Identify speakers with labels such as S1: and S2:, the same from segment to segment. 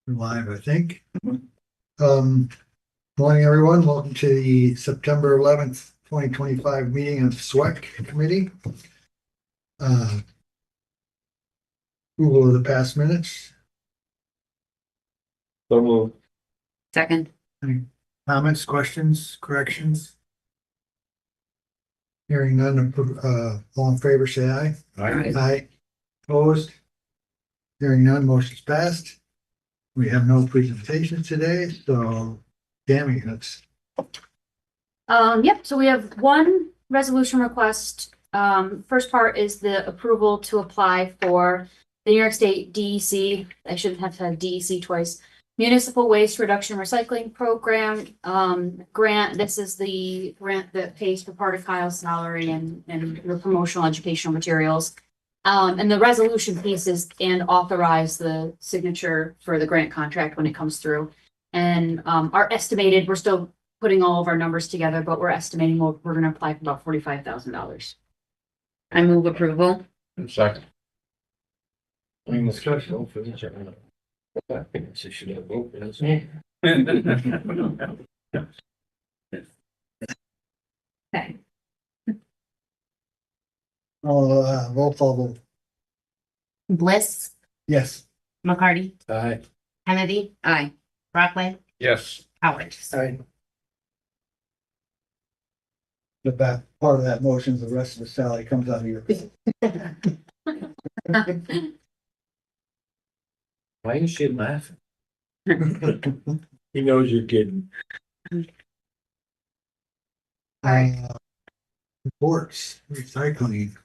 S1: Live, I think. Morning, everyone. Welcome to the September 11th, 2025 meeting of SWEC committee. Approval of the past minutes.
S2: So moved.
S3: Second.
S1: Any comments, questions, corrections? Hearing none, all in favor, say aye.
S3: Aye.
S1: Aye. Opposed? Hearing none, motion's passed. We have no presentation today, so Tammy, that's
S3: Yep, so we have one resolution request. First part is the approval to apply for the New York State DEC. I shouldn't have said DEC twice. Municipal Waste Reduction Recycling Program, grant. This is the grant that pays for part of Kyle's salary and the promotional educational materials. And the resolution piece is and authorize the signature for the grant contract when it comes through. And our estimated, we're still putting all of our numbers together, but we're estimating we're going to apply for about $45,000. I move approval.
S2: Second. Any discussion? I think she should have voted.
S3: Okay.
S1: roll call vote.
S4: Bliss,
S1: Yes.
S4: McCarty,
S2: Aye.
S4: Kennedy,
S3: Aye.
S4: Brockway,
S2: Yes.
S4: Howard.
S1: Aye. The back part of that motion is the rest of the salary comes out of your.
S2: Why is she laughing? He knows you're kidding.
S1: Reports, recycling.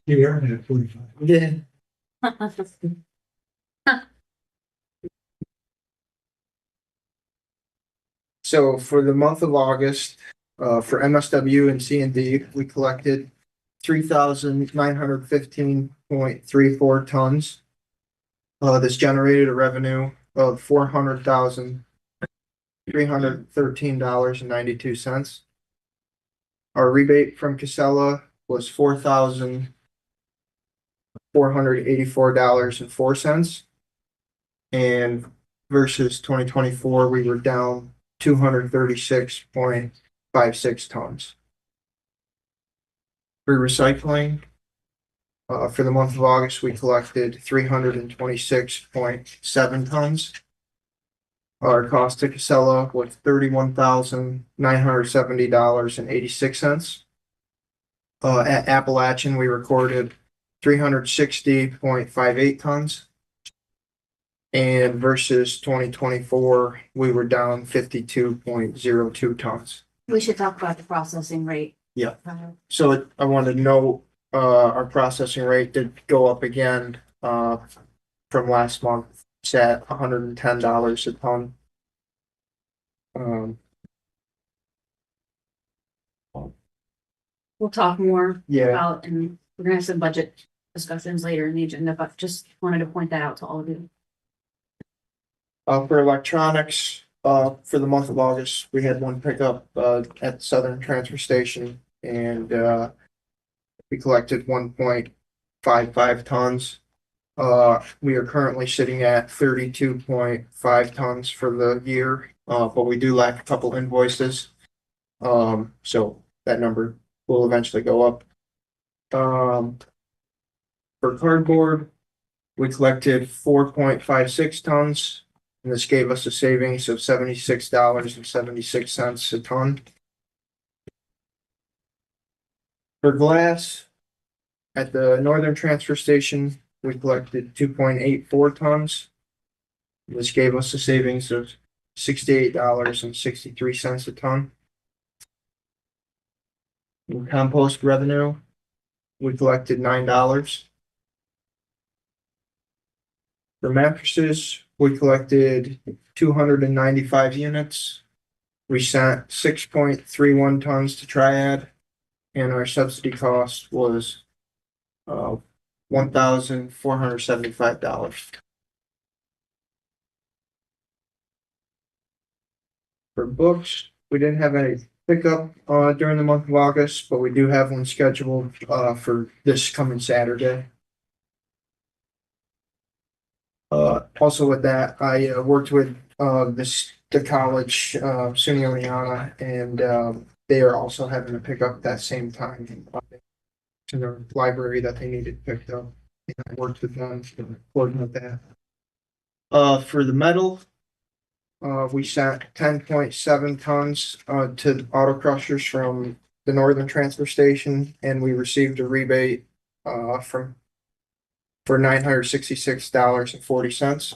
S1: Here, at 45.
S2: Yeah.
S5: So for the month of August, for MSW and C&D, we collected 3,915.34 tons. This generated a revenue of $400,313.92. Our rebate from Casella was $4,484.04. And versus 2024, we were down 236.56 tons. For recycling, for the month of August, we collected 326.7 tons. Our cost to Casella was $31,970.86. At Appalachian, we recorded 360.58 tons. And versus 2024, we were down 52.02 tons.
S3: We should talk about the processing rate.
S5: Yeah. So I wanted to know, our processing rate did go up again, from last month. It's at $110 a ton.
S3: We'll talk more
S5: Yeah.
S3: about, and we're gonna have some budget discussions later in the agenda, but just wanted to point that out to all of you.
S5: For electronics, for the month of August, we had one pickup, at Southern Transfer Station, and, we collected 1.55 tons. We are currently sitting at 32.5 tons for the year, but we do lack a couple invoices. So that number will eventually go up. For cardboard, we collected 4.56 tons. And this gave us a savings of $76.76 a ton. For glass, at the Northern Transfer Station, we collected 2.84 tons. This gave us a savings of $68.63 a ton. In compost revenue, we collected $9. For mattresses, we collected 295 units. We sent 6.31 tons to Triad, and our subsidy cost was $1,475. For books, we didn't have any pickup during the month of August, but we do have one scheduled for this coming Saturday. Also with that, I worked with the college, SUNY Oneonta, and they are also having to pick up that same time in their library that they needed picked up. And I worked with them to coordinate that. For the metal, we sent 10.7 tons to auto crushers from the northern transfer station, and we received a rebate for $966.40.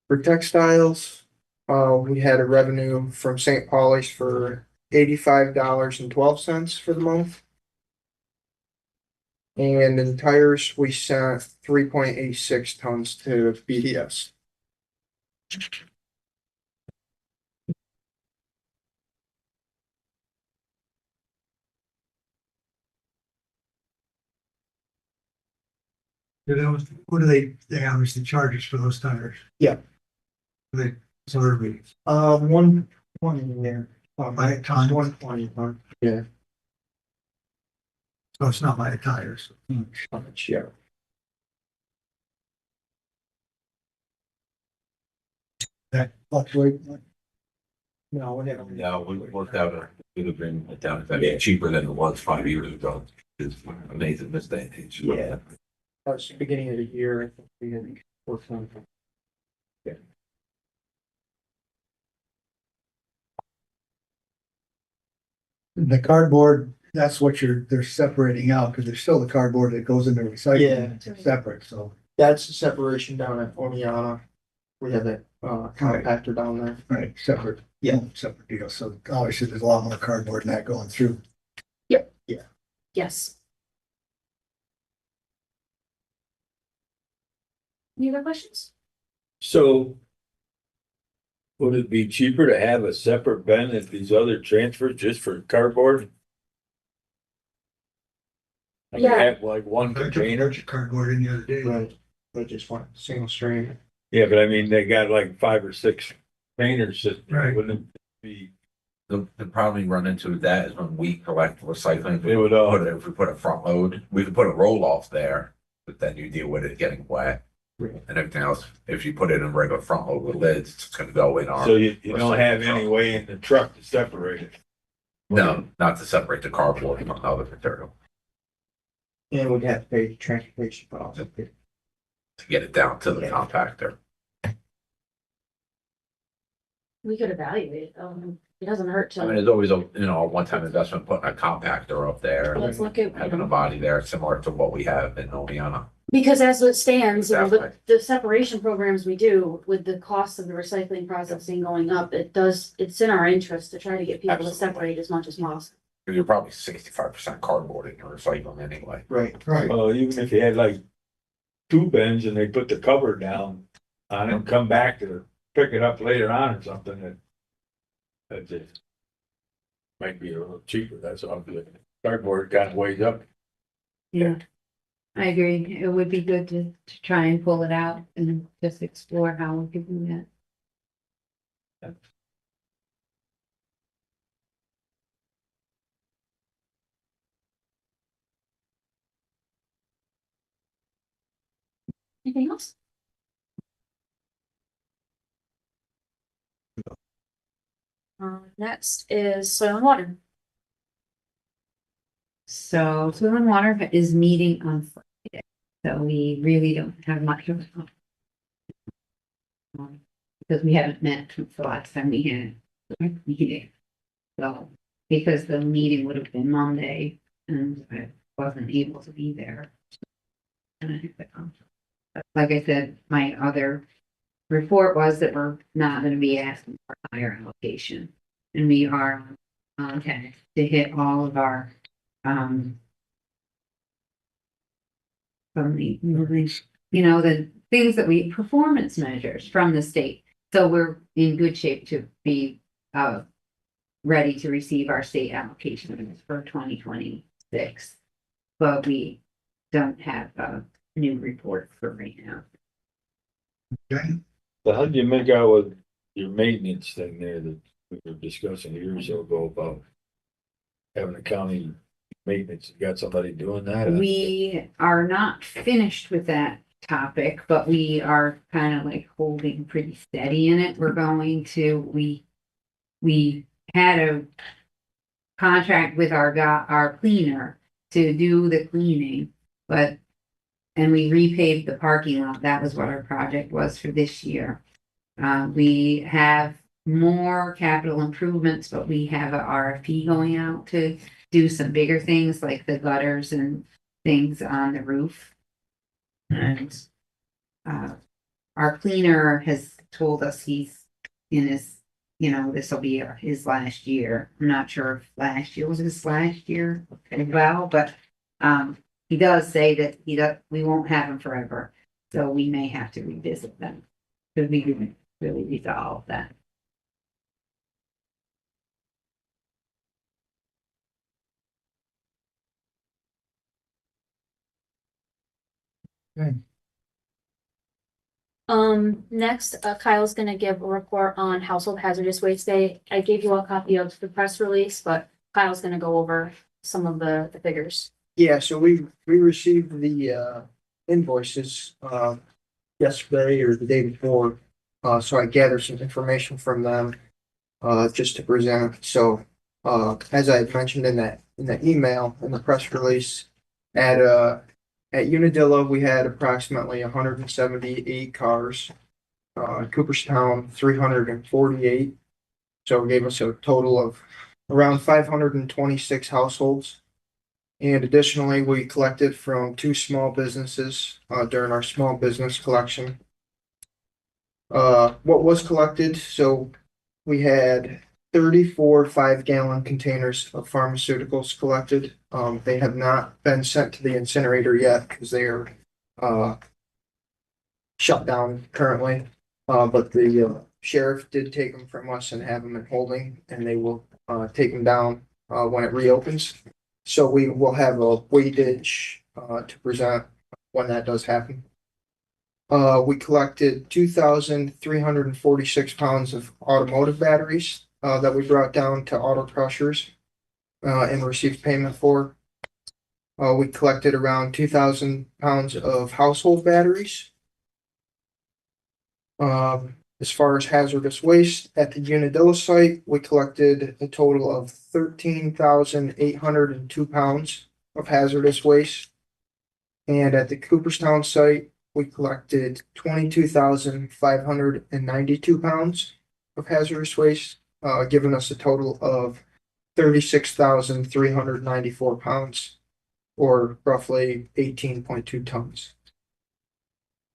S5: For textiles, we had a revenue from St. Pauli's for $85.12 for the month. And in tires, we sent 3.86 tons to BDS.
S1: What do they obviously charge us for those tires?
S5: Yeah.
S1: They, so are we,
S5: 120 in there.
S1: By a ton?
S5: 120, yeah.
S1: so it's not by the tires.
S5: Yeah.
S1: That fluctuate.
S5: No, we haven't.
S2: Yeah, we worked out it would have been down, I mean, cheaper than it was 5 years ago. It's amazing this day and age.
S5: Yeah. That was the beginning of the year, I think we had worked on.
S1: The cardboard, that's what they're separating out, because there's still the cardboard that goes into recycling, it's separate, so.
S5: That's the separation down at Oneonta. We have that compactor down there.
S1: Right, separate.
S5: Yeah.
S1: Separate deal, so obviously there's a lot more cardboard than that going through.
S3: Yes. Any other questions?
S6: So would it be cheaper to have a separate bin at these other transfers just for cardboard? I
S3: Yeah.
S6: have like one
S1: I took a
S6: container.
S1: bunch of cardboard in the other day.
S5: Right. But just one single stream.
S6: Yeah, but I mean, they got like 5 or 6 containers that
S1: Right.
S6: wouldn't it be,
S2: The problem you run into with that is when we collect recycling,
S6: it would all,
S2: if we put a front load, we could put a roll off there, but then you deal with it getting wet.
S5: Right.
S2: And everything else, if you put it in a regular front load with lids, it's gonna go in our.
S6: so you don't have any way in the truck to separate it.
S2: No, not to separate the cardboard from other material,
S5: And we'd have to pay transportation costs.
S2: to get it down to the
S5: Yeah.
S2: compactor.
S3: We could evaluate, it doesn't hurt
S2: I mean,
S3: to,
S2: there's always a one-time investment putting a compactor up there,
S3: let's look at,
S2: having a body there similar to what we have in Oneonta.
S3: because as it stands, you know, the,
S2: Exactly.
S3: the separation programs we do with the cost of the recycling processing going up, it's in our interest to try to get people to
S2: Absolutely.
S3: separate as much as possible.
S2: You're probably 65% cardboard in your recycling anyway.
S5: Right.
S1: Right,
S6: Even if you had like 2 bins and they put the cover down on it and come back to pick it up later on or something, that just might be a little cheaper, that's all. Cardboard kind of weighs up.
S7: Yeah, I agree. It would be good to try and pull it out and just explore how we could do that.
S3: Anything else? Next is soil and water.
S7: So Soil and Water is meeting on Friday, so we really don't have much of because we haven't met since the last time we had a meeting. So, because the meeting would have been Monday and I wasn't able to be there. And like I said, my other report was that we're not gonna be asking for higher allocation. And we are on track to hit all of our from the, you know, the things that we, performance measures from the state. So we're in good shape to be ready to receive our state allocation for 2026. But we don't have a new report for right now.
S1: okay,
S6: So how do you make out with your maintenance thing there that we were discussing years ago about having a county maintenance? You got somebody doing that?
S7: We are not finished with that topic, but we are kind of like holding pretty steady in it. We're going to, we had a contract with our cleaner to do the cleaning, but, and we repaved the parking lot. That was what our project was for this year. We have more capital improvements, but we have a RFP going out to do some bigger things like the gutters and things on the roof. And our cleaner has told us he's in his, this will be his last year. I'm not sure if last year was his last year as well, but he does say that we won't have him forever. So we may have to revisit them. Because we didn't really resolve that.
S1: Okay.
S3: Next, Kyle's gonna give a report on household hazardous waste day. I gave you a copy of the press release, but Kyle's gonna go over some of the figures.
S5: Yeah, so we received the invoices yesterday or the day before. So I gathered some information from them just to present. So as I had mentioned in the email, in the press release, at Unadilla, we had approximately 178 cars. Cooperstown, 348. So it gave us a total of around 526 households. And additionally, we collected from 2 small businesses during our small business collection. What was collected? So we had 34 5-gallon containers of pharmaceuticals collected. They have not been sent to the incinerator yet because they are shut down currently. But the sheriff did take them from us and have them in holding, and they will take them down when it reopens. So we will have a weightage to present when that does happen. We collected 2,346 pounds of automotive batteries that we brought down to auto crushers and received payment for. We collected around 2,000 pounds of household batteries. As far as hazardous waste at the Unadilla site, we collected a total of 13,802 pounds of hazardous waste. And at the Cooperstown site, we collected 22,592 pounds of hazardous waste, giving us a total of 36,394 pounds, or roughly 18.2 tons.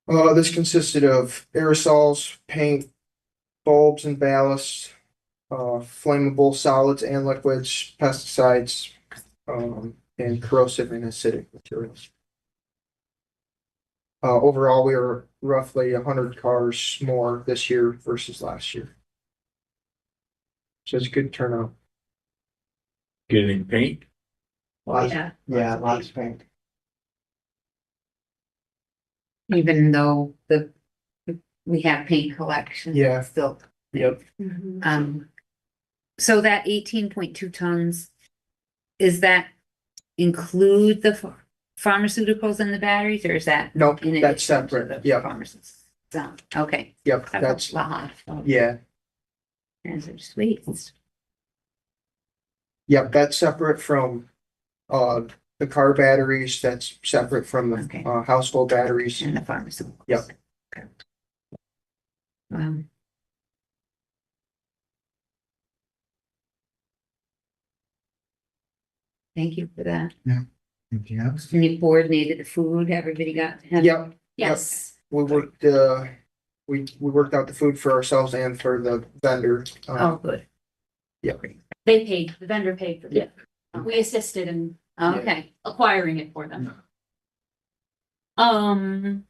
S5: This consisted of aerosols, paint, bulbs and ballasts, flammable solids and liquids, pesticides, and corrosive and acidic materials. Overall, we were roughly 100 cars more this year versus last year. So it's a good turnout.
S6: Getting paint?
S3: Yeah.
S5: Yeah, lots of paint.
S7: Even though we have paint collection.
S5: Yeah.
S7: Still.
S5: Yep.
S7: So that 18.2 tons, is that include the pharmaceuticals and the batteries, or is that?
S5: Nope,
S7: in
S5: that's
S7: addition to
S5: separate.
S7: the
S5: Yep.
S7: pharmaceuticals? So, okay.
S5: Yep,
S7: That's
S5: that's,
S7: a lot.
S5: yeah.
S7: Hazardous waste.
S5: Yep, that's separate from the car batteries, that's separate from
S7: Okay.
S5: the household batteries.
S7: And the pharmaceuticals.
S5: Yep.
S7: Okay. Thank you for that.
S1: Anything else?
S7: And you coordinated the food, everybody got.
S5: Yep,
S3: Yes,
S5: we worked we worked out the food for ourselves and for the vendor.
S7: Oh, good.
S5: Yep.
S3: they paid, the vendor paid for
S5: Yeah.
S3: it. We assisted in
S7: Okay.
S3: acquiring it for them. The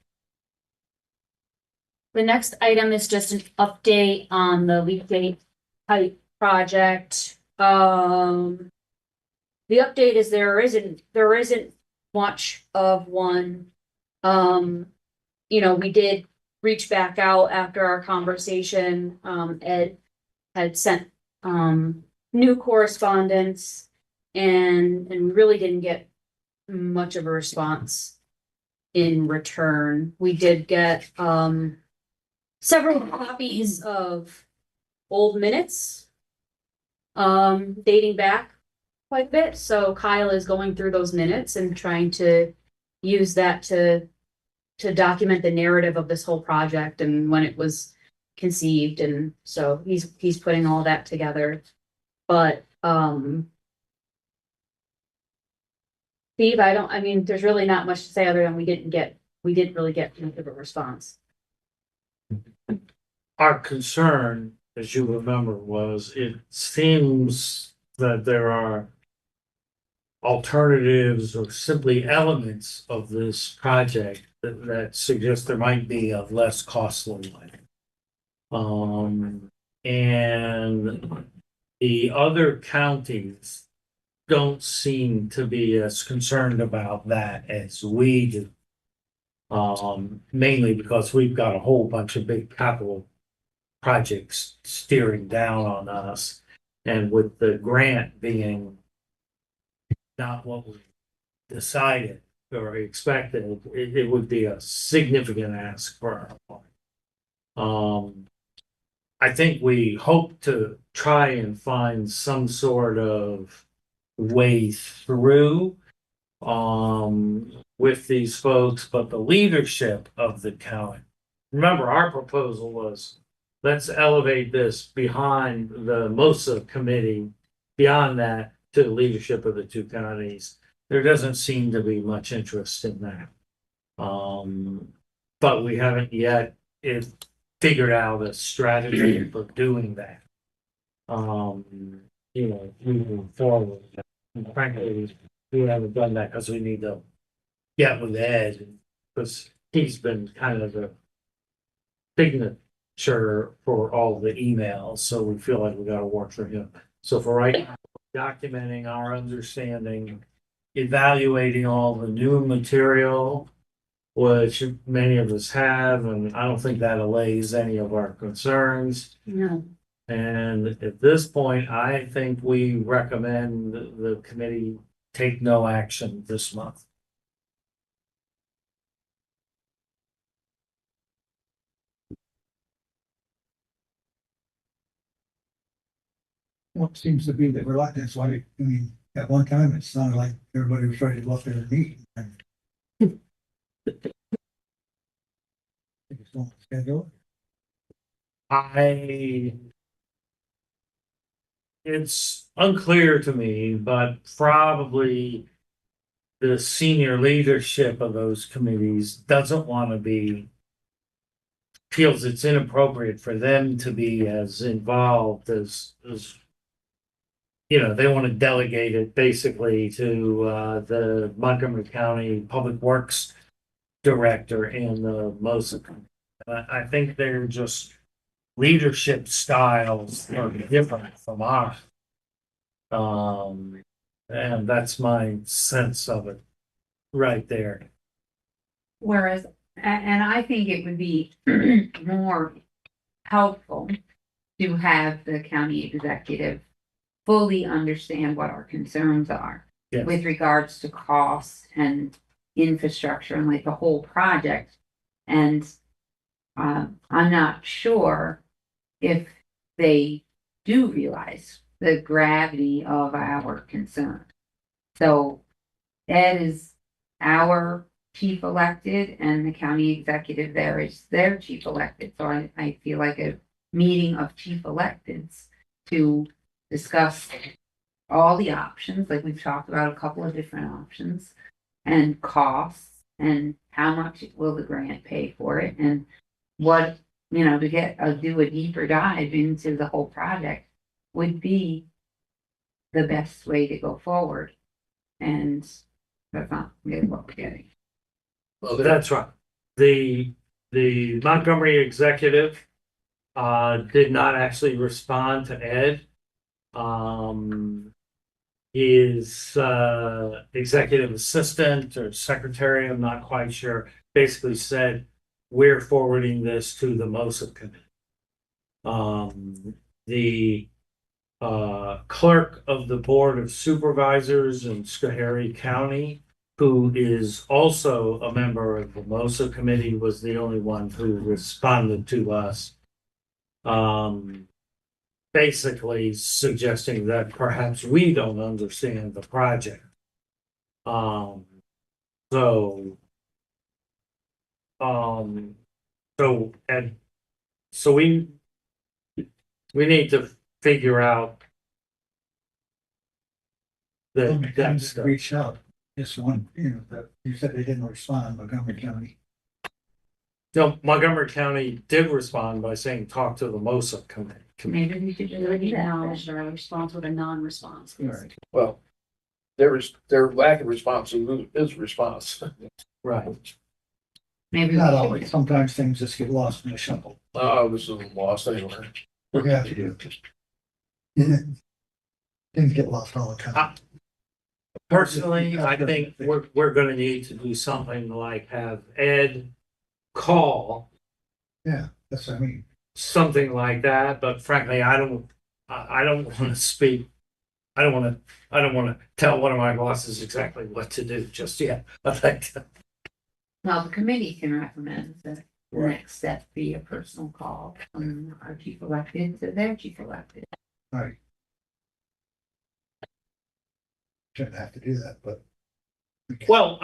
S3: next item is just an update on the leak gate pipe project. The update is there isn't much of one. We did reach back out after our conversation. Ed had sent new correspondence. and really didn't get much of a response in return. We did get several copies of old minutes dating back quite a bit. So Kyle is going through those minutes and trying to use that to document the narrative of this whole project and when it was conceived. And so he's putting all that together. But Steve, I mean, there's really not much to say other than we didn't really get much of a response.
S8: Our concern, as you remember, was it seems that there are alternatives or simply elements of this project that suggest there might be a less costly way. And the other counties don't seem to be as concerned about that as we do. Mainly because we've got a whole bunch of big capital projects steering down on us. And with the grant being not what we decided or expected, it would be a significant ask for our part. I think we hope to try and find some sort of way through with these folks, but the leadership of the county. Remember, our proposal was let's elevate this behind the MOSA committee, beyond that to the leadership of the two counties. There doesn't seem to be much interest in that. But we haven't yet figured out a strategy for doing that. Moving forward. And frankly, we haven't done that because we need to get with Ed, because he's been kind of the signature for all the emails, so we feel like we gotta work for him. So for right now, documenting our understanding, evaluating all the new material, which many of us have, and I don't think that allays any of our concerns.
S3: No.
S8: And at this point, I think we recommend the committee take no action this month.
S1: What seems to be the reluctance, why, I mean, at one time, it sounded like everybody was ready to go up there and meet. And it's on schedule.
S8: It's unclear to me, but probably the senior leadership of those committees doesn't want to feels it's inappropriate for them to be as involved as they want to delegate it basically to the Montgomery County Public Works Director and the MOSA. I think they're just leadership styles are different from ours. And that's my sense of it right there.
S7: Whereas, and I think it would be more helpful to have the county executive fully understand what our concerns are
S8: Yes.
S7: with regards to costs and infrastructure and like the whole project. And I'm not sure if they do realize the gravity of our concern. So Ed is our chief elected and the county executive there is their chief elected. So I feel like a meeting of chief electeds to discuss all the options, like we've talked about a couple of different options, and costs and how much will the grant pay for it, and what, to do a deeper dive into the whole project would be the best way to go forward. And that's not really what we're getting.
S2: Well,
S8: That's right. The Montgomery executive did not actually respond to Ed. His executive assistant or secretary, I'm not quite sure, basically said, we're forwarding this to the MOSA committee. clerk of the Board of Supervisors in Schoharie County, who is also a member of the MOSA committee, was the only one who responded to us. Basically suggesting that perhaps we don't understand the project. So, and so we need to figure out
S1: Well,
S8: that
S1: McCombs
S8: stuff.
S1: reached out, this one, that you said they didn't respond, Montgomery County.
S8: No, Montgomery County did respond by saying, talk to the MOSA committee.
S3: Maybe we should acknowledge their response with a non-response.
S1: Right.
S5: Well, their lack of response is response.
S8: Right.
S7: Maybe we
S1: Not
S7: should.
S1: always, sometimes things just get lost in the shuffle.
S5: I was a little lost anyway.
S1: Yeah. Things get lost all the time.
S8: Personally, I think we're gonna need to do something like have Ed call,
S1: Yeah, that's what I mean.
S8: something like that, but frankly, I don't wanna speak. I don't wanna tell one of my bosses exactly what to do just yet. I think.
S7: Well, the committee can recommend that the next step be a personal call from our chief elected to their chief elected.
S1: Right. Shouldn't have to do that, but.
S8: Well,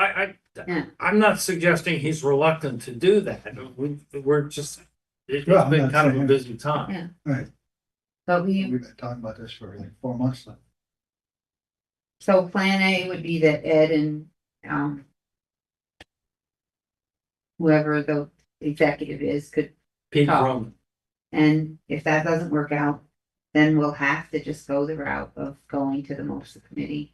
S7: Yeah.
S8: I'm not suggesting he's reluctant to do that. We're just, it's
S1: Well, I'm
S8: been
S1: not
S8: kind of a
S1: saying-
S8: busy time.
S7: Yeah.
S1: Right,
S7: But
S1: we've been talking about this for like 4 months now.
S7: so plan A would be that Ed and, whoever the executive is could,
S8: Pete
S7: Oh.
S8: Roman.
S7: and if that doesn't work out, then we'll have to just go the route of going to the MOSA committee.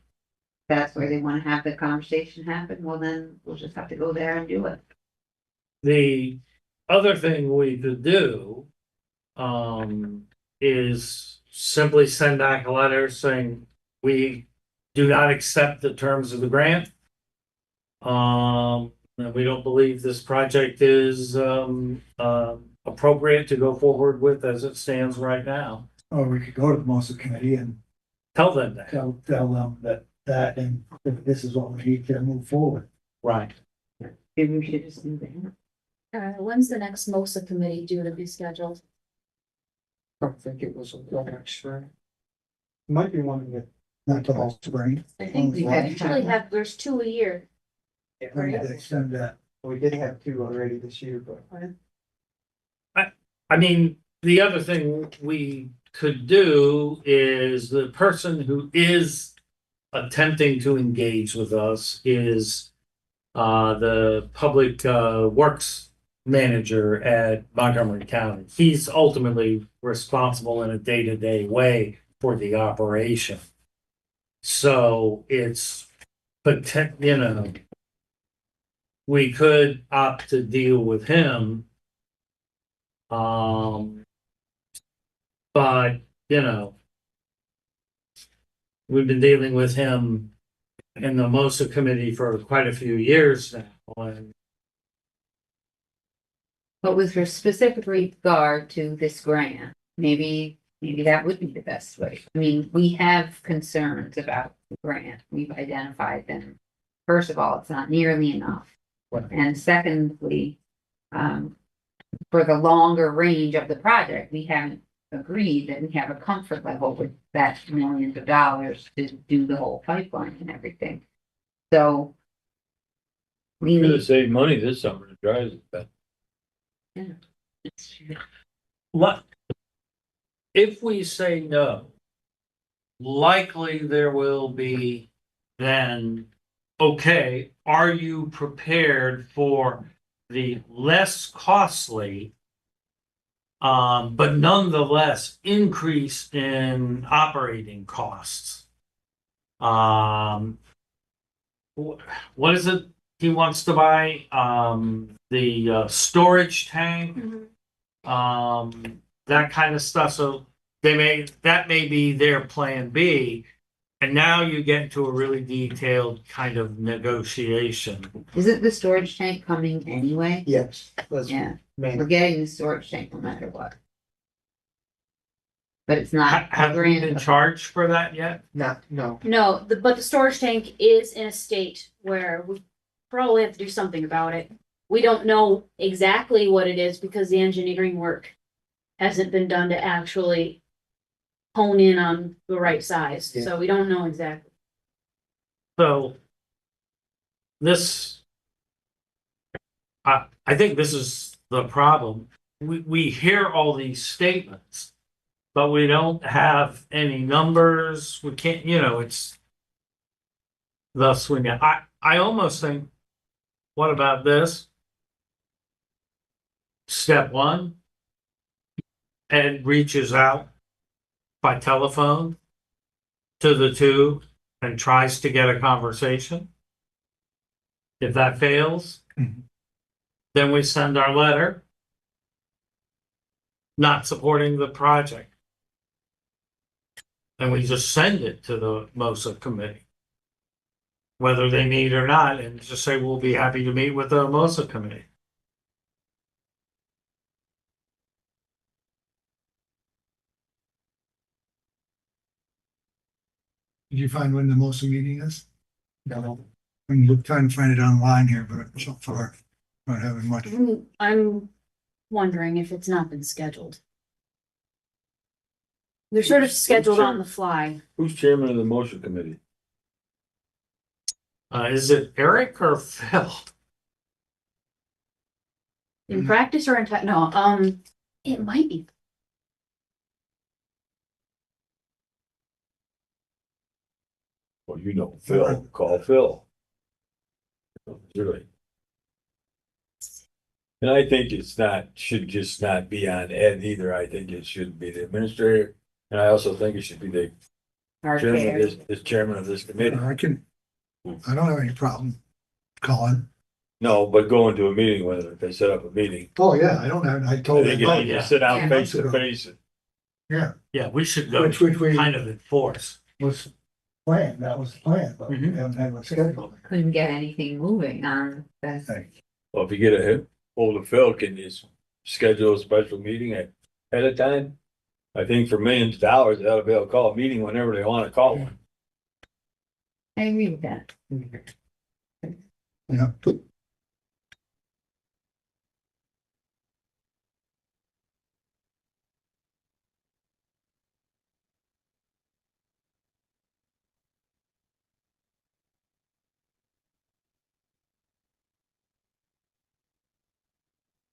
S7: That's where they wanna have the conversation happen, well then, we'll just have to go there and do it.
S8: The other thing we could do, is simply send back a letter saying we do not accept the terms of the grant. And we don't believe this project is, appropriate to go forward with as it stands right now.
S1: Or we could go to the MOSA committee and
S8: Tell them that.
S1: tell them that and this is what we need to move forward.
S8: Right.
S7: Maybe we should just do that.
S3: When's the next MOSA committee due to be scheduled?
S5: I don't think it was next spring. Might be one that.
S1: Not till spring.
S3: I think we
S7: Okay.
S3: usually have, there's 2 a year.
S1: We need to extend that.
S5: We did have 2 already this year, but.
S8: I mean, the other thing we could do is the person who is attempting to engage with us is the public works manager at Montgomery County. He's ultimately responsible in a day-to-day way for the operation. So it's we could opt to deal with him. But, we've been dealing with him in the MOSA committee for quite a few years now. And
S7: But with specific regard to this grant, maybe that would be the best way. I mean, we have concerns about the grant. We've identified them. First of all, it's not nearly enough.
S8: Right.
S7: And secondly, for the longer range of the project, we haven't agreed that we have a comfort level with that millions of dollars to do the whole pipeline and everything. So we
S6: Gonna
S7: need,
S6: save money this summer to dry it, but
S8: what if we say no? Likely there will be then, okay, are you prepared for the less costly, but nonetheless increase in operating costs? What is it he wants to buy? The storage tank, that kind of stuff. So that may be their plan B. And now you get into a really detailed kind of negotiation.
S7: isn't the storage tank coming anyway?
S5: Yes, that's
S7: Yeah, we're
S5: main.
S7: getting the storage tank no matter what. but it's not. a
S8: Have we been
S7: grant.
S8: charged for that yet?
S5: No.
S3: No, but the storage tank is in a state where we probably have to do something about it. We don't know exactly what it is because the engineering work hasn't been done to actually hone in on the right size, so we don't know exactly.
S8: So this, I think this is the problem. We hear all these statements, but we don't have any numbers. We can't, it's thus when I almost think, what about this? Step one, Ed reaches out by telephone to the two and tries to get a conversation. If that fails, then we send our letter not supporting the project. And we just send it to the MOSA committee, whether they meet or not, and just say, we'll be happy to meet with the MOSA committee.
S1: Did you find when the MOSA meeting is?
S5: No.
S1: I'm trying to find it online here, but so far, not having much.
S3: I'm wondering if it's not been scheduled. They're sort of scheduled on the fly.
S6: Who's chairman of the motion committee?
S8: Is it Eric or Phil?
S3: In practice or in fact, no, it might be.
S6: Well, Phil, call Phil. Really. And I think should just not be on Ed either. I think it should be the administrator. And I also think it should be the
S7: Our
S6: chairman
S7: chair.
S6: of this chairman of this committee.
S1: I don't have any problem calling.
S6: No, but going to a meeting with them, if they set up a meeting.
S1: Oh, yeah, I don't have, I
S6: I
S1: told
S6: think
S1: them,
S6: you
S8: yeah.
S6: sit down
S7: Yeah.
S6: face to face.
S1: yeah,
S8: Yeah, we should go
S1: which we
S8: kind of enforce.
S1: was planned, that was the plan, but we
S8: Mhm.
S1: haven't had one scheduled.
S7: Couldn't get anything moving on this.
S6: Well, if you get a hold of Phil, can you schedule a special meeting ahead of time? I think for millions of dollars, they ought to be able to call a meeting whenever they want to call one.
S7: I agree with that.
S1: Yeah.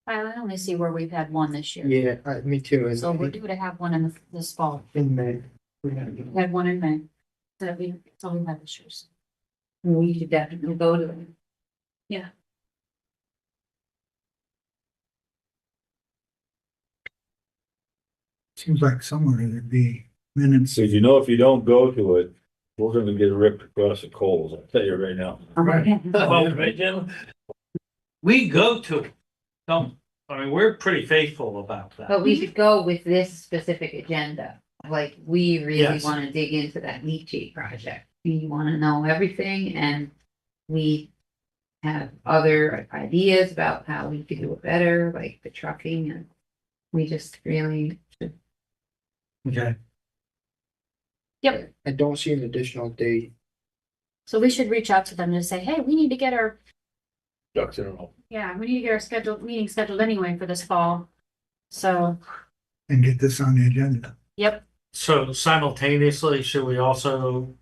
S3: I only see where we've had one this year.
S5: Yeah, me too.
S3: So we're due to have one in this fall.
S5: In May. We're gonna do-
S3: We had one in May. That's all we had this year.
S7: We should definitely go to them.
S1: Seems like somewhere there'd be minutes.
S6: So if you don't go to it, we're gonna get ripped across the coals, I'll tell you right now.
S8: Well, right, Jim? We go to, we're pretty faithful about that.
S7: But we should go with this specific agenda. Like, we really
S8: Yes.
S7: wanna dig into that leachate project. We wanna know everything and we have other ideas about how we could do it better, like the trucking, and we just really should.
S8: Okay.
S5: I don't see an additional date.
S3: So we should reach out to them and say, hey, we need to get our,
S6: Ducks in a row.
S3: we need to get our meeting scheduled anyway for this fall. So,
S1: And get this on the agenda.
S3: yep,
S8: So simultaneously, should we also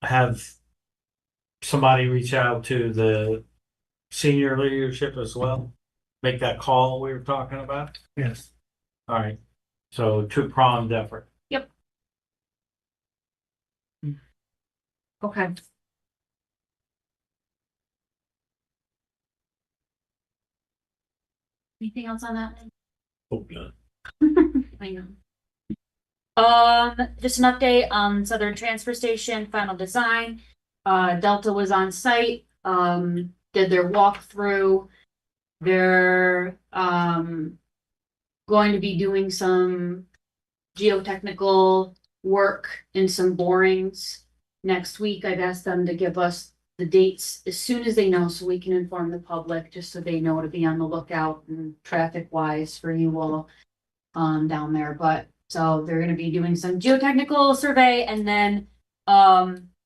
S8: have somebody reach out to the senior leadership as well? Make that call we were talking about?
S1: Yes.
S8: All right. So two-pronged effort.
S3: okay. Anything else on that?
S6: Hope not.
S3: I know. Just an update on Southern Transfer Station, final design. Delta was on site, did their walkthrough. They're, going to be doing some geotechnical work and some borings next week. I've asked them to give us the dates as soon as they know, so we can inform the public, just so they know to be on the lookout and traffic wise for you all down there. But So they're gonna be doing some geotechnical survey and then,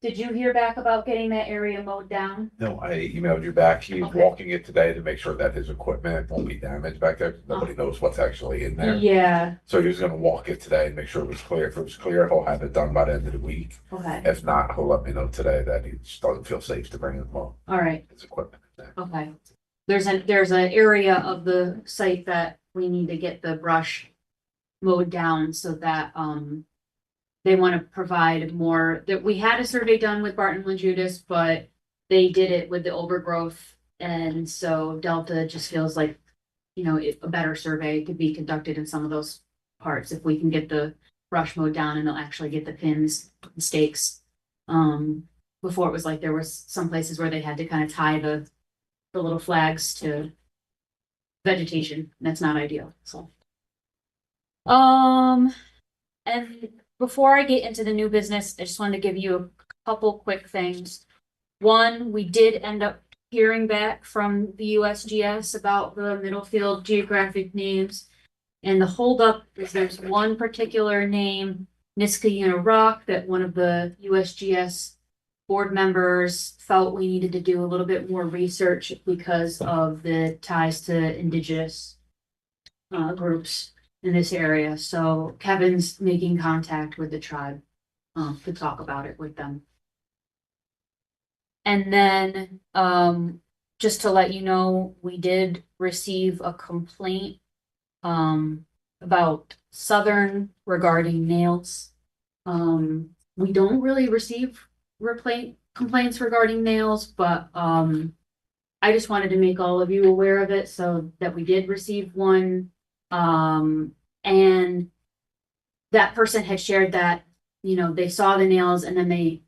S3: did you hear back about getting that area mowed down?
S2: No, I emailed you back. He's
S3: Okay.
S2: walking it today to make sure that his equipment won't be damaged back there. Nobody knows what's actually in there.
S3: Yeah,
S2: So he was gonna walk it today and make sure it was clear. If it was clear, he'll have it done by the end of the week.
S3: okay,
S2: If not, he'll let me know today that he just doesn't feel safe to bring his
S3: all right,
S2: equipment in there.
S3: okay. There's an area of the site that we need to get the brush mowed down so that, they want to provide more, that we had a survey done with Barton and Judas, but they did it with the overgrowth. And so Delta just feels like, a better survey could be conducted in some of those parts if we can get the brush mowed down and they'll actually get the pins and stakes. Before it was like there was some places where they had to kind of tie the little flags to vegetation. That's not ideal, so. And before I get into the new business, I just wanted to give you a couple quick things. One, we did end up hearing back from the USGS about the Middlefield geographic names. And the holdup is there's one particular name, Niskayuna Rock, that one of the USGS board members felt we needed to do a little bit more research because of the ties to indigenous groups in this area. So Kevin's making contact with the tribe to talk about it with them. And then just to let you know, we did receive a complaint about Southern regarding nails. We don't really receive complaints regarding nails, but I just wanted to make all of you aware of it so that we did receive one. And that person had shared that, they saw the nails and then they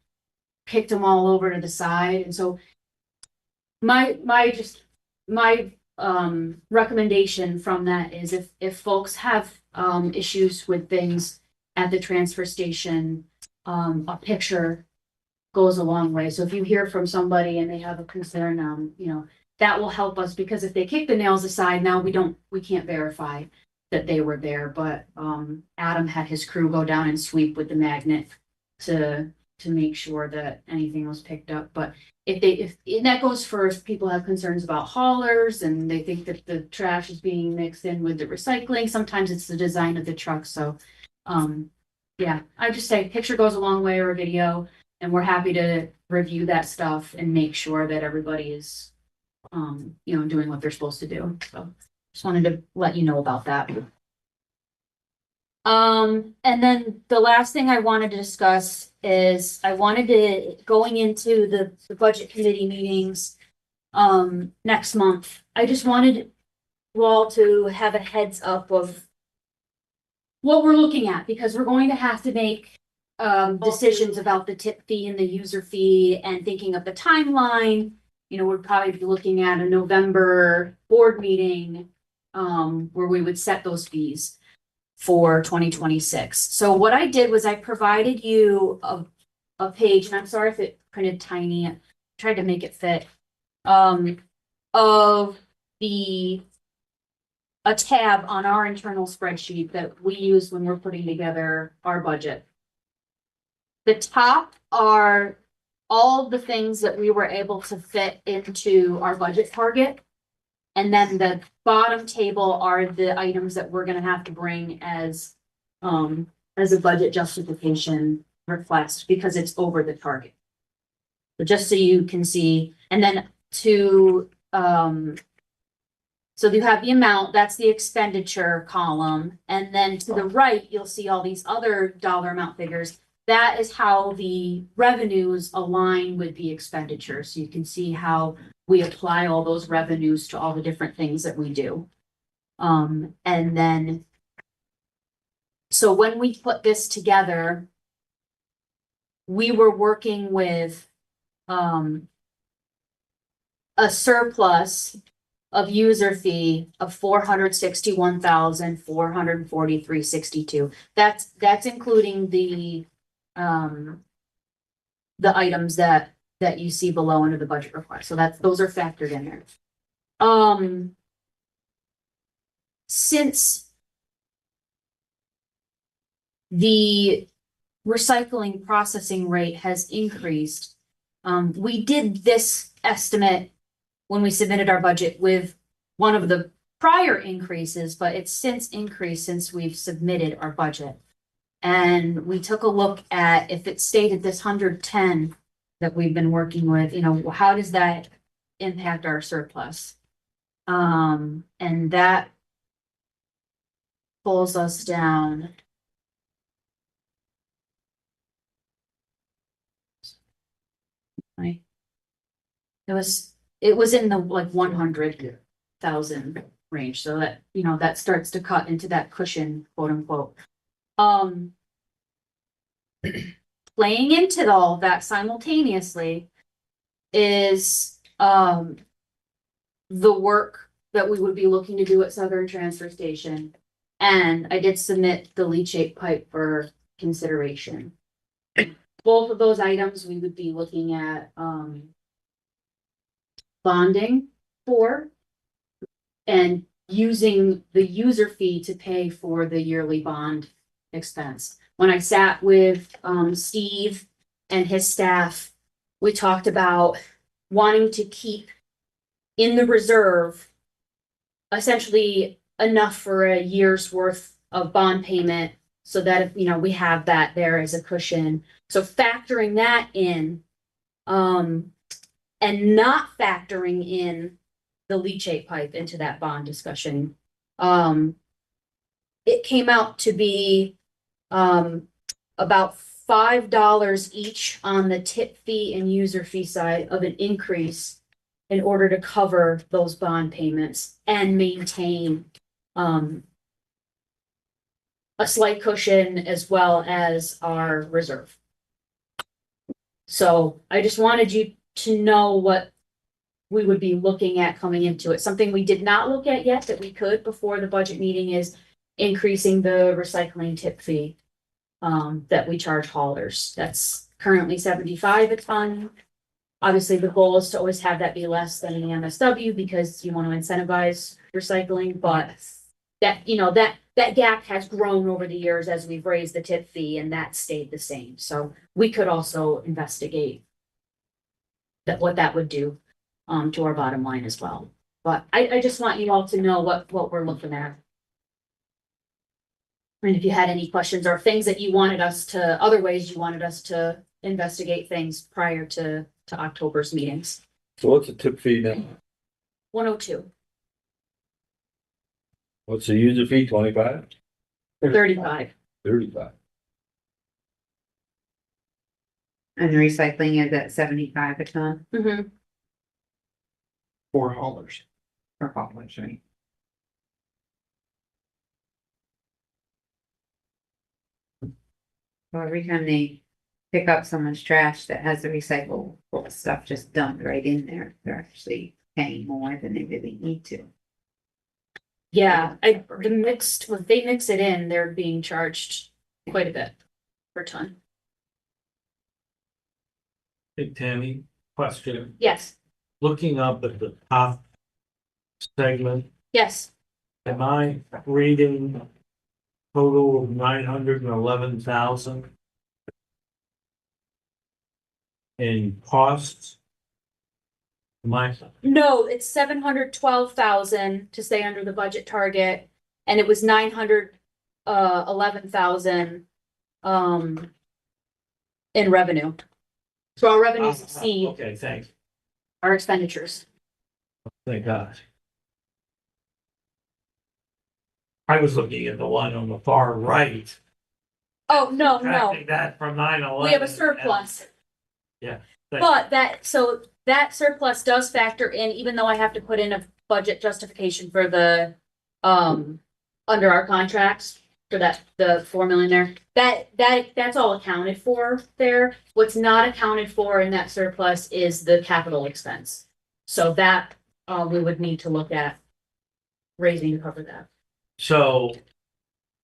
S3: kicked them all over to the side. And so my recommendation from that is if folks have issues with things at the transfer station, a picture goes a long way. So if you hear from somebody and they have a concern, that will help us, because if they kick the nails aside, now we can't verify that they were there. But Adam had his crew go down and sweep with the magnet to make sure that anything was picked up. But if that goes for if people have concerns about haulers and they think that the trash is being mixed in with the recycling, sometimes it's the design of the truck. So yeah, I just say picture goes a long way, or a video, and we're happy to review that stuff and make sure that everybody is doing what they're supposed to do. So just wanted to let you know about that. And then the last thing I wanted to discuss is going into the budget committee meetings next month. I just wanted you all to have a heads up of what we're looking at, because we're going to have to make decisions about the tip fee and the user fee, and thinking of the timeline. We'd probably be looking at a November board meeting where we would set those fees for 2026. So what I did was I provided you a page, and I'm sorry if it printed tiny, I tried to make it fit, of a tab on our internal spreadsheet that we use when we're putting together our budget. The top are all the things that we were able to fit into our budget target. And then the bottom table are the items that we're gonna have to bring as a budget justification request, because it's over the target. So just so you can see, and then so you have the amount, that's the expenditure column, and then to the right, you'll see all these other dollar amount figures. That is how the revenues align with the expenditures. So you can see how we apply all those revenues to all the different things that we do. And then, so when we put this together, we were working with a surplus of user fee of $461,443.62. That's including the items that you see below under the budget request. So those are factored in there. Since the recycling processing rate has increased. We did this estimate when we submitted our budget with one of the prior increases, but it's since increased since we've submitted our budget. And we took a look at if it stayed at this 110 that we've been working with, how does that impact our surplus? And that pulls us down. It was in the like 100,000 range, so that, that starts to cut into that cushion, quote unquote. Playing into all that simultaneously is, the work that we would be looking to do at Southern Transfer Station. And I did submit the leachate pipe for consideration. Both of those items we would be looking at, bonding for and using the user fee to pay for the yearly bond expense. When I sat with Steve and his staff, we talked about wanting to keep in the reserve essentially enough for a year's worth of bond payment so that if, we have that there as a cushion. So factoring that in, and not factoring in the leachate pipe into that bond discussion, it came out to be about $5 each on the tip fee and user fee side of an increase in order to cover those bond payments and maintain a slight cushion as well as our reserve. So I just wanted you to know what we would be looking at coming into it. Something we did not look at yet that we could before the budget meeting is increasing the recycling tip fee that we charge haulers. That's currently 75 a ton. Obviously, the goal is to always have that be less than the MSW because you want to incentivize recycling, but that, that gap has grown over the years as we've raised the tip fee and that stayed the same. So we could also investigate what that would do to our bottom line as well. But I just want you all to know what we're looking at. And if you had any questions or things that you wanted us to, other ways you wanted us to investigate things prior to October's meetings.
S6: So what's the tip fee now?
S3: 102,
S6: What's the user fee? 25?
S3: 35.
S6: 35.
S7: And the recycling is at 75 a ton
S3: Mm-hmm.
S5: For haulers.
S7: for haulage, right? Well, every time they pick up someone's trash that has the recyclable stuff just dumped right in there, they're actually paying more than they really need to.
S3: Yeah, when they mix it in, they're being charged quite a bit per ton.
S8: Hey, Tammy, question,
S3: Yes,
S8: looking up at the top segment,
S3: yes,
S8: am I reading total of 911,000 in costs? Am I,
S3: no, it's 712,000 to stay under the budget target, and it was 911,000 in revenue. So our revenues exceed
S8: okay, thanks,
S3: our expenditures.
S8: thank God. I was looking at the one on the far right.
S3: Oh, no, no,
S8: Subtracting that from 911.
S3: we have a surplus.
S8: Yeah.
S3: But that surplus does factor in, even though I have to put in a budget justification for the, under our contracts, for the 4 million there, that's all accounted for there. What's not accounted for in that surplus is the capital expense. So that, we would need to look at raising to cover that.
S8: So,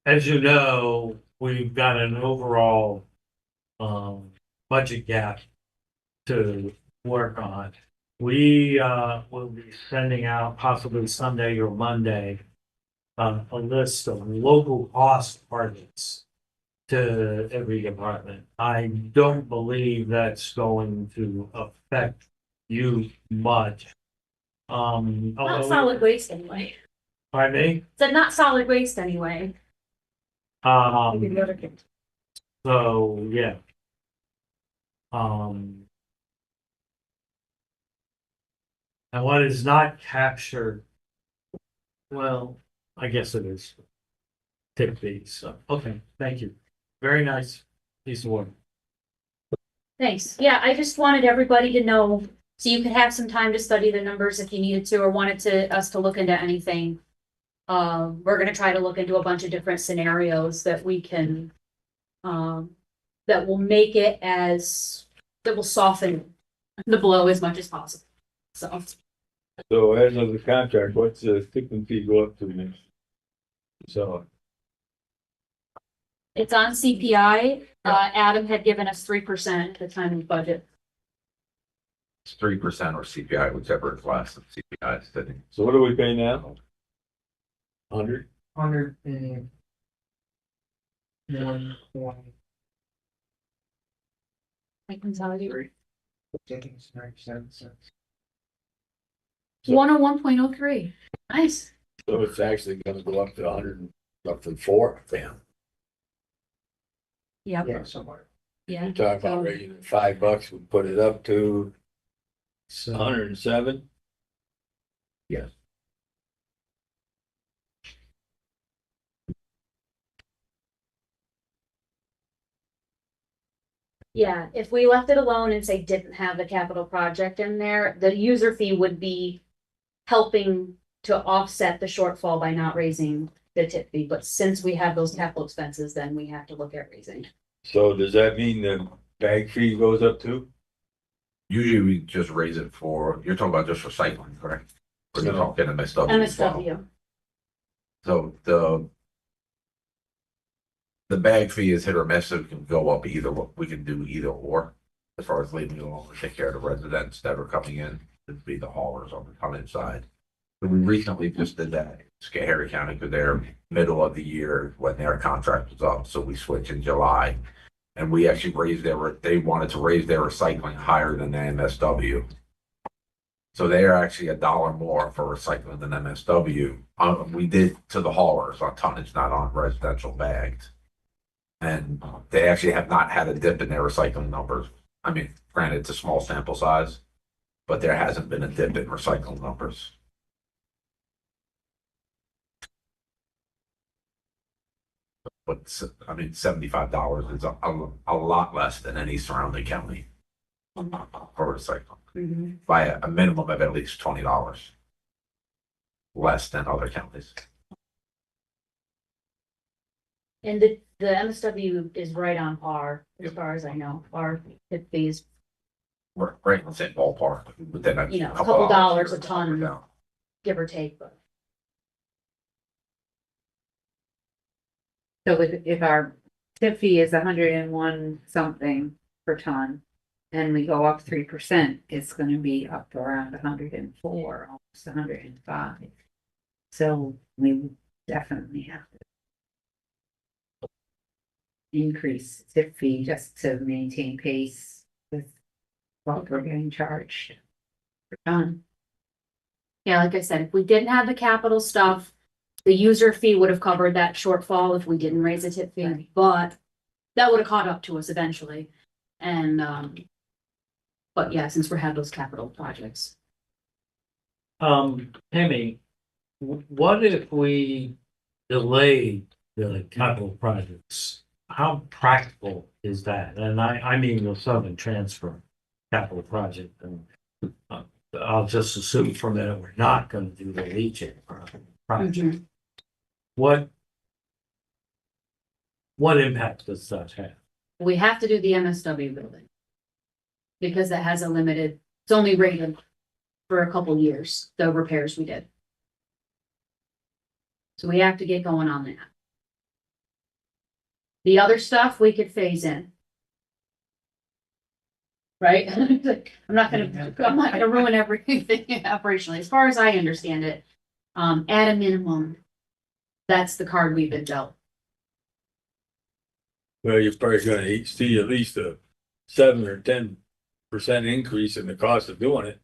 S8: as you know, we've got an overall budget gap to work on. We will be sending out possibly Sunday or Monday a list of local cost targets to every department. I don't believe that's going to affect you much.
S3: Not
S8: Although,
S3: solid waste anyway.
S8: pardon me?
S3: Said not solid waste anyway.
S8: So, yeah. Um. And what is not captured, well, I guess it is. Tip fees, so, okay, thank you. Very nice piece of work.
S3: Thanks. Yeah, I just wanted everybody to know, so you could have some time to study the numbers if you needed to, or wanted us to look into anything. We're gonna try to look into a bunch of different scenarios that we can, that will make it that will soften the blow as much as possible. So,
S6: So as of the contract, what's the tipping fee go up to next? So,
S3: it's on CPI. Adam had given us 3% at the time of budget.
S2: It's 3% or CPI, whichever is less than CPI is sitting.
S6: so what do we pay now? 100?
S5: 101 point.
S3: I can tell you.
S5: I think it's 97 cents.
S3: 101.03. Nice.
S6: So it's actually gonna go up to 100, roughly 4, damn.
S3: Yep.
S5: Yeah, somewhere.
S3: Yeah.
S6: You're talking about raising it $5, we put it up to
S8: So,
S6: 107?
S2: Yes.
S3: Yeah, if we left it alone and say didn't have the capital project in there, the user fee would be helping to offset the shortfall by not raising the tip fee. But since we have those capital expenses, then we have to look at raising.
S6: So does that mean the bag fee goes up too?
S2: Usually we just raise it for, you're talking about just recycling, correct? Or you're
S6: No.
S2: talking MSW as well?
S3: MSW.
S2: So the bag fee is hit or miss, so it can go up either, we can do either or. As far as leaving it alone, take care of the residents that are coming in, it'd be the haulers on the tonnage side. But we recently just did that, in Schoharie County, because they're middle of the year when their contract was up, so we switched in July. And we actually they wanted to raise their recycling higher than the MSW. So they are actually $1 more for recycling than MSW. We did to the haulers on tonnage, not on residential bags. And they actually have not had a dip in their recycling numbers. I mean, granted, it's a small sample size, but there hasn't been a dip in recycling numbers. But I mean, $75 is a lot less than any surrounding county for recycling. By a minimum of at least $20 less than other counties.
S3: And the MSW is right on par, as far as I know. Our tip fees,
S2: We're right in the same ballpark, within
S3: You know, a couple dollars a ton.
S2: down.
S3: give or take, but
S7: So if our tip fee is 101 something per ton, and we go up 3%, it's gonna be up to around 104, almost 105. So we definitely have to increase tip fee just to maintain pace with what we're getting charged per ton.
S3: yeah, like I said, if we didn't have the capital stuff, the user fee would have covered that shortfall if we didn't raise the tip fee,
S7: Right.
S3: but that would have caught up to us eventually. And, but yeah, since we have those capital projects.
S8: Tammy, what if we delay the capital projects? How practical is that? And I mean the Southern Transfer capital project, and I'll just assume for a minute we're not gonna do the leaching project. What impact does that have?
S3: We have to do the MSW building. Because that has a limited, it's only rated for a couple years, the repairs we did. So we have to get going on that. The other stuff we could phase in. Right? I'm not gonna ruin everything operationally. As far as I understand it, at a minimum, that's the card we've been dealt.
S6: Well, you're probably gonna see at least a 7 or 10% increase in the cost of doing it,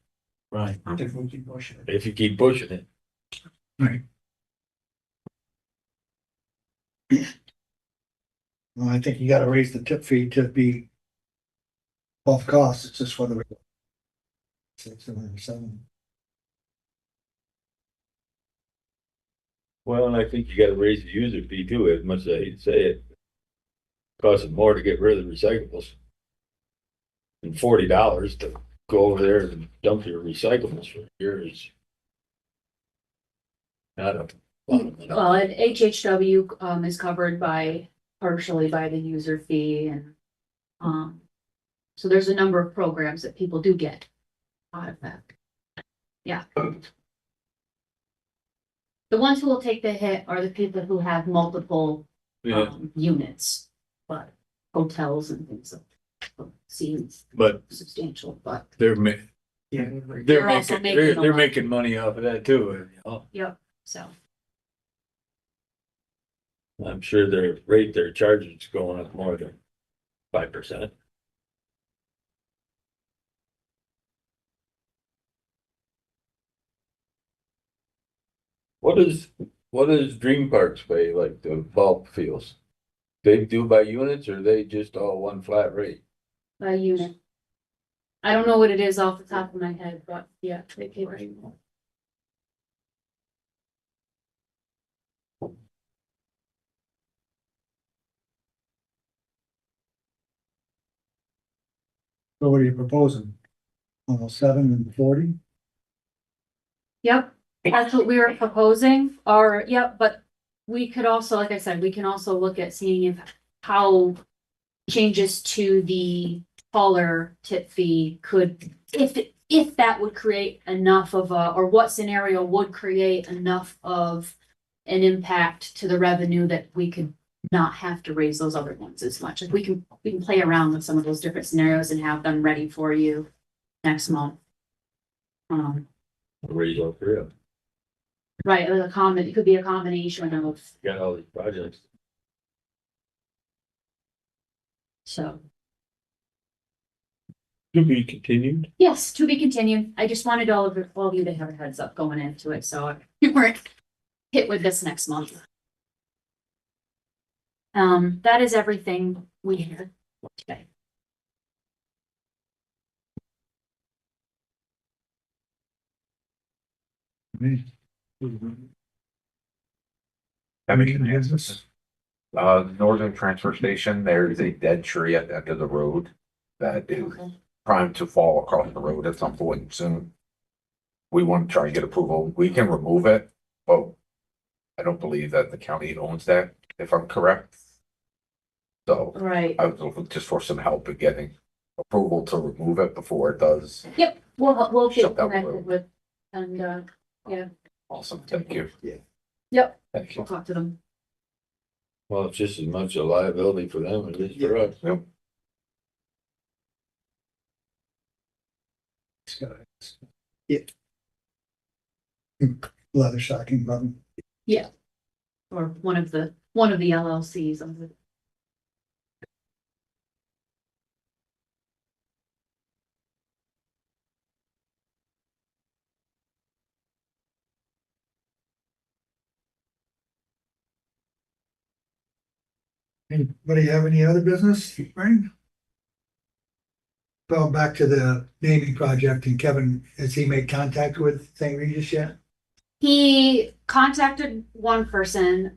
S8: Right.
S5: If we keep pushing it.
S6: if you keep pushing it.
S1: Well, I think you gotta raise the tip fee to be off cost, it's just for the 607.
S6: Well, and I think you gotta raise the user fee too, as much as I hate to say it. Costs more to get rid of the recyclables. And $40 to go over there and dump your recyclables for years. Not a lot of money.
S3: Well, and HHW is covered partially by the user fee and so there's a number of programs that people do get out of that. Yeah. The ones who will take the hit are the people who have multiple
S6: Yeah,
S3: units, but hotels and things like that seems
S6: but
S3: substantial, but
S6: they're
S5: Yeah.
S3: They're also making a
S6: they're
S3: lot.
S6: making money off of that too, you know.
S3: yep, so.
S6: I'm sure their rate they're charging is going up more than 5%. What does Dream Parks pay, like the ball fields? They do by units or they just all one flat rate?
S3: By unit. I don't know what it is off the top of my head, but yeah, they pay by unit.
S1: So what are you proposing? Almost 7 and 40?
S3: Yep, that's what we were proposing, or, yep, but we could also, like I said, we can also look at seeing how changes to the hauler tip fee could, if that would create enough of or what scenario would create enough of an impact to the revenue that we could not have to raise those other ones as much. Like we can play around with some of those different scenarios and have them ready for you next month.
S6: Raise all three of them.
S3: Right, it could be a combination of,
S6: Got all these projects.
S3: so,
S6: To be continued.
S3: yes, to be continued. I just wanted all of you to have a heads up going into it, so you weren't hit with this next month. That is everything we have today.
S2: That makes sense. Northern Transfer Station, there is a dead tree at the end of the road that is primed to fall across the road at some point soon. We want to try and get approval. We can remove it, but I don't believe that the county owns that, if I'm correct. So
S3: Right.
S2: I was looking just for some help in getting approval to remove it before it does.
S3: Yep, we'll get
S2: Shut down the
S3: connected
S2: road.
S3: with, and, yeah,
S2: Awesome, thank you.
S3: yep,
S2: Thank
S3: we'll
S2: you.
S3: talk to them.
S6: Well, it's just as much a liability for them as it is for us.
S2: Yep.
S1: Yeah. Leather stocking button.
S3: Or one of the LLCs of it.
S1: Anybody have any other business, Brian? Going back to the naming project, and Kevin, has he made contact with St. Regis yet?
S3: He contacted one person,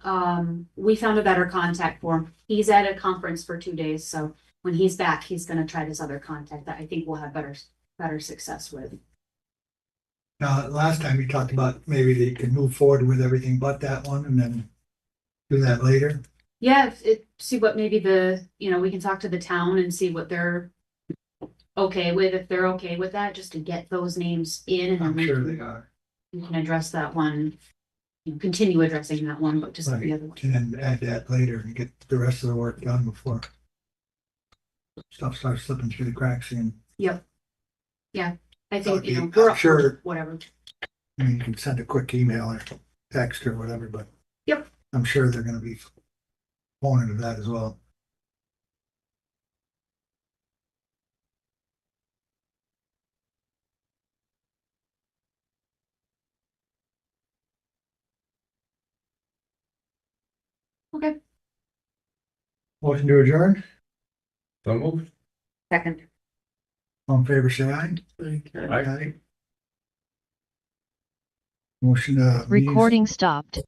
S3: we found a better contact for him. He's at a conference for 2 days, so when he's back, he's gonna try this other contact that I think we'll have better success with.
S1: Now, last time you talked about maybe they could move forward with everything but that one and then do that later.
S3: Yeah, see what maybe we can talk to the town and see what they're okay with, if they're okay with that, just to get those names in and then
S1: I'm sure they are.
S3: we can address that one. Continue addressing that one, but just the
S1: Right.
S3: other one.
S1: And then add that later and get the rest of the work done before stuff starts slipping through the cracks and
S3: I think,
S1: Okay,
S3: we're
S1: I'm
S3: up
S1: sure-
S3: for whatever.
S1: you can send a quick email or text or whatever, but
S3: Yep.
S1: I'm sure they're gonna be phoning to that as well.
S3: Okay.
S1: Motion to adjourn,
S2: So moved.
S7: Second.
S1: all in favor, say aye. Aye. Motion, meeting's
S9: Recording stopped.